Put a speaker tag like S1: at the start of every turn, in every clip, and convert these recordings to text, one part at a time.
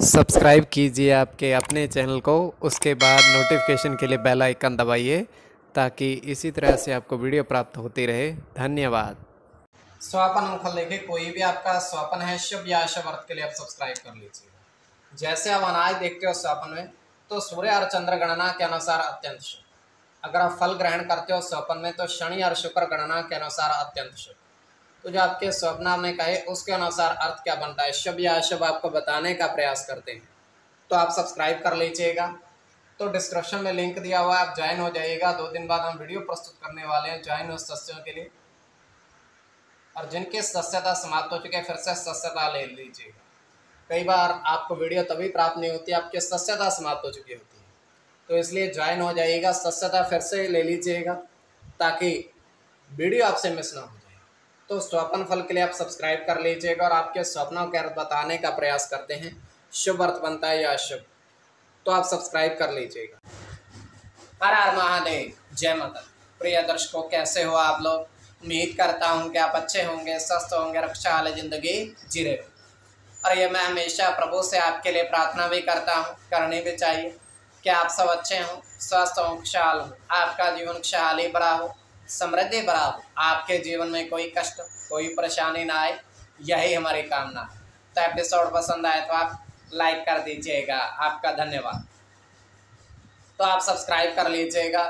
S1: Subscribe कीजिए आपके अपने चैनल को। उसके बाद नोटिफिकेशन के लिए बेल आइकन दबाइए ताकि इसी तरह से आपको वीडियो प्राप्त होती रहे। धन्यवाद।
S2: स्वपन अंक लेके कोई भी आपका स्वपन है शुभ या अशुभ अर्थ के लिए आप सब्सक्राइब कर लीजिएगा। जैसे आप अनाज देखते हो स्वपन में, तो सूर्य और चंद्र गणना के अनुसार अत्यंत शुभ। अगर आप फल ग्रहण करते हो स्वपन में, तो शनि और शुक्र गणना के अनुसार अत्यंत शुभ। तो जो आपके स्वप्न में कहे उसके अनुसार अर्थ क्या बनता है, शुभ या अशुभ, आपको बताने का प्रयास करते हैं। तो आप सब्सक्राइब कर लीजिएगा। तो डिस्क्रिप्शन में लिंक दिया हुआ है, आप ज्वाइन हो जाइएगा। 2 दिन बाद हम वीडियो प्रस्तुत करने वाले हैं ज्वाइन हो सदस्यों के लिए, और जिनकी सदस्यता समाप्त हो चुकी है फिर से सदस्यता ले लीजिएगा। कई बार आपको वीडियो तभी प्राप्त नहीं होती, आपकी सदस्यता समाप्त हो चुकी होती है, तो इसलिए ज्वाइन हो जाइएगा, सदस्यता फिर से ले लीजिएगा ताकि वीडियो आपसे मिस ना हो जाए। तो स्वप्न फल के लिए आप सब्सक्राइब कर लीजिएगा और आपके स्वप्नों के अर्थ बताने का प्रयास करते हैं, शुभ अर्थ बनता है या अशुभ, तो आप सब्सक्राइब कर लीजिएगा। हर हर महादेव, जय माता। प्रिय दर्शकों, कैसे हो आप लोग? उम्मीद करता हूँ कि आप अच्छे होंगे, स्वस्थ होंगे, रक्षा वाली जिंदगी जी रहे हो। और ये मैं हमेशा प्रभु से आपके लिए प्रार्थना भी करता हूँ, करनी भी चाहिए कि आप सब अच्छे हों, स्वस्थ हों, खुशहाल हो, आपका जीवन खुशहाली भरा हो, समृद्धि भरा हो, आपके जीवन में कोई कष्ट, कोई परेशानी ना आए, यही हमारी कामना है। तो एपिसोड पसंद आए तो आप लाइक कर दीजिएगा, आपका धन्यवाद। तो आप सब्सक्राइब कर लीजिएगा।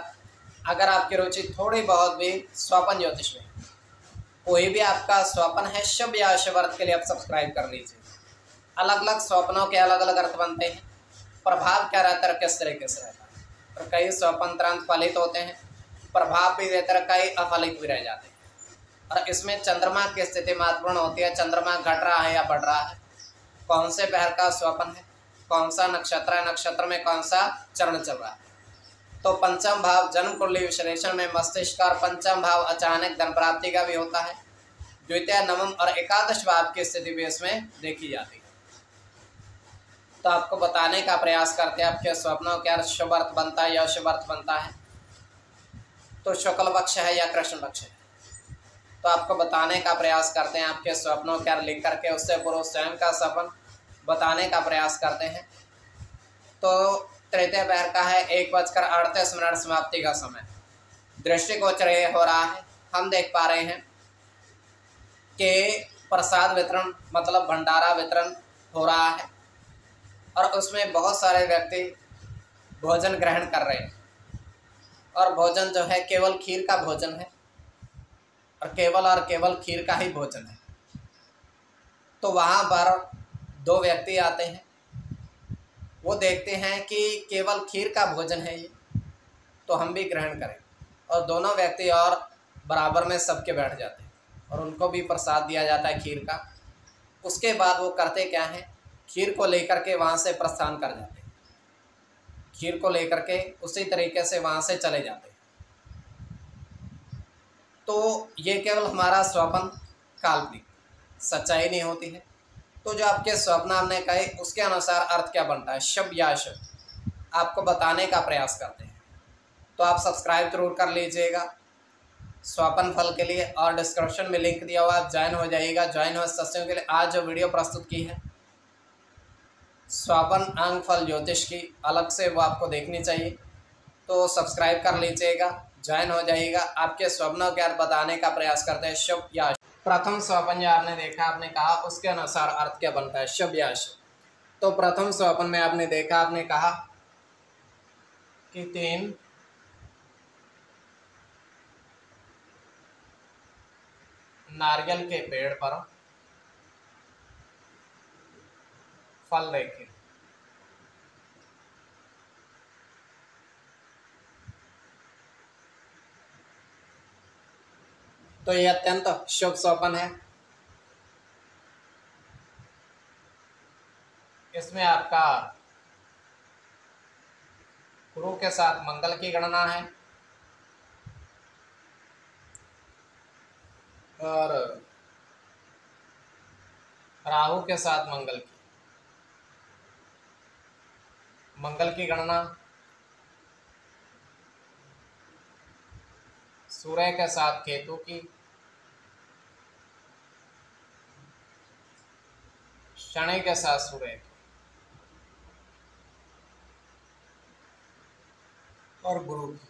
S2: अगर आपकी रुचि थोड़ी बहुत भी स्वपन ज्योतिष में, कोई भी आपका स्वपन है शुभ या अशुभ अर्थ के लिए आप सब्सक्राइब कर लीजिए। अलग अलग स्वप्नों के अलग अलग अर्थ बनते हैं, प्रभाव क्या रहता है, किस तरीके से रहता है। और कई स्वपन तुरंत फलित होते हैं, प्रभाव भी देते हैं, कई अफलित भी रह जाते हैं। और इसमें चंद्रमा की स्थिति महत्वपूर्ण होती है। चंद्रमा घट रहा है या बढ़ रहा है, कौन से पहर का स्वपन है, कौन सा नक्षत्र है, नक्षत्र में कौन सा चरण चल रहा है। तो पंचम भाव जन्म कुंडली विश्लेषण में मस्तिष्क और पंचम भाव अचानक धन प्राप्ति का भी होता है। द्वितीय, नवम और एकादश भाव की स्थिति भी इसमें देखी जाती है। तो आपको बताने का प्रयास करते हैं आपके स्वप्नों क्या शुभ अर्थ बनता है या अशुभ अर्थ बनता है, तो शुक्ल पक्ष है या कृष्ण पक्ष है, तो आपको बताने का प्रयास करते हैं। आपके स्वप्नों क्या लिख करके उससे पूर्व स्वयं का सपन बताने का प्रयास करते हैं। तो तृतीय पहर का है 1:38 समाप्ति का समय, दृष्टिगोचर हो रहा है। हम देख पा रहे हैं कि प्रसाद वितरण मतलब भंडारा वितरण हो रहा है, और उसमें बहुत सारे व्यक्ति भोजन ग्रहण कर रहे हैं। और भोजन जो है केवल खीर का भोजन है, और केवल खीर का ही भोजन है। तो वहाँ पर 2 व्यक्ति आते हैं, वो देखते हैं कि केवल खीर का भोजन है ये, तो हम भी ग्रहण करें। और दोनों व्यक्ति और बराबर में सबके बैठ जाते हैं और उनको भी प्रसाद दिया जाता है खीर का। उसके बाद वो करते क्या हैं, खीर को लेकर के वहाँ से प्रस्थान कर जाते हैं, खीर को लेकर के उसी तरीके से वहाँ से चले जाते हैं। तो ये केवल हमारा स्वप्न काल्पनिक, सच्चाई नहीं होती है। तो जो आपके स्वप्न हमने कहे उसके अनुसार अर्थ क्या बनता है, शुभ या अशुभ, आपको बताने का प्रयास करते हैं। तो आप सब्सक्राइब जरूर कर लीजिएगा स्वपन फल के लिए, और डिस्क्रिप्शन में लिंक दिया हुआ, आप ज्वाइन हो जाइएगा। ज्वाइन हो सदस्यों के लिए आज जो वीडियो प्रस्तुत की है स्वपन अंक फल ज्योतिष की, अलग से वो आपको देखनी चाहिए। तो सब्सक्राइब कर लीजिएगा, ज्वाइन हो जाइएगा। आपके स्वप्नों के अर्थ बताने का प्रयास करते हैं, शुभ या अशुभ। प्रथम स्वपन जो आपने देखा, आपने कहा उसके अनुसार अर्थ क्या बनता है, शुभ या अशुभ। तो प्रथम स्वपन में आपने देखा, आपने कहा कि 3 नारियल के पेड़ पर फल देखे। तो यह अत्यंत शुभ स्वपन है। इसमें आपका गुरु के साथ मंगल की गणना है, और राहु के साथ मंगल की गणना, सूर्य के साथ केतु की, शनि के साथ सूर्य की, और गुरु की।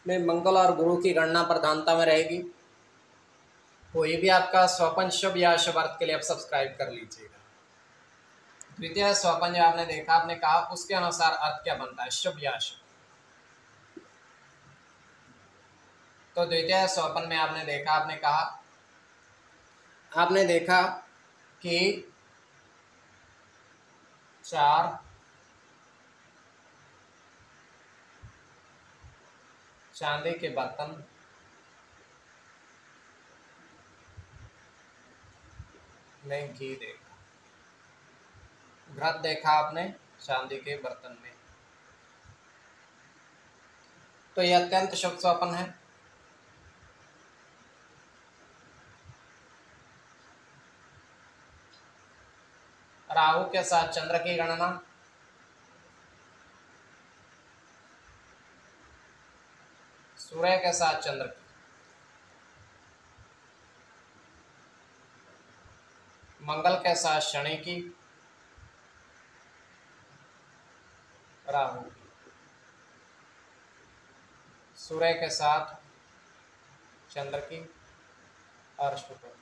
S2: में मंगल और गुरु की गणना प्रधानता में रहेगी। कोई भी आपका स्वपन शुभ या अशुभ अर्थ के लिए आप सब्सक्राइब कर लीजिएगा। द्वितीय स्वपन जो आपने देखा, आपने कहा उसके अनुसार अर्थ क्या बनता है, शुभ या अशुभ। तो द्वितीय स्वपन में आपने देखा, आपने देखा कि 4 चांदी के बर्तन में घी देखा, घृत देखा आपने चांदी के बर्तन में। तो यह अत्यंत शुभ स्वप्न है। राहु के साथ चंद्र की गणना, सूर्य के साथ चंद्र की, मंगल के साथ शनि की, राहु की, सूर्य के साथ चंद्र की और शुक्र की।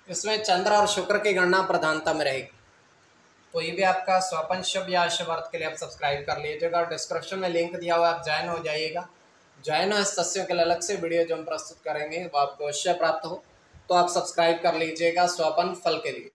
S2: इसमें चंद्र और शुक्र की गणना प्रधानता में रहेगी। कोई भी आपका स्वपन शुभ या अशुभ अर्थ के लिए आप सब्सक्राइब कर लीजिएगा और डिस्क्रिप्शन में लिंक दिया हुआ है, आप ज्वाइन हो जाइएगा। ज्वाइन हो, इस तथ्यों के लिए अलग से वीडियो जो हम प्रस्तुत करेंगे वो आपको अवश्य प्राप्त हो, तो आप सब्सक्राइब कर लीजिएगा स्वपन फल के लिए।